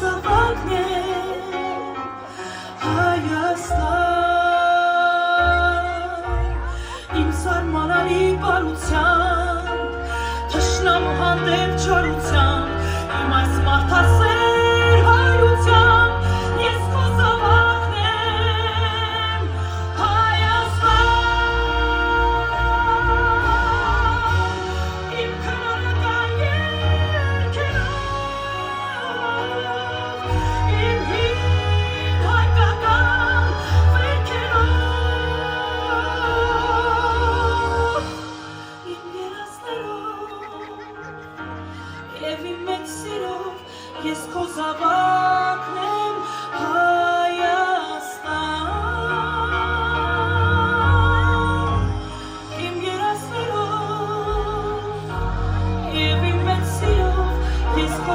զավակն եմ, Հայաստան, իմ սարմանալի բարության, թշնամու հանդեպ չորության, իմ այս մարդասեր հայրության, ես քո զավակն եմ, Հայաստան, իմ քնարական երգերով, իմ հին հայկական վերքերով, իմ երազներով և իմ մեծ սիրով, ես քո զավակն եմ, Հայաստան, իմ երազներով և իմ մեծ սիրով, ես քո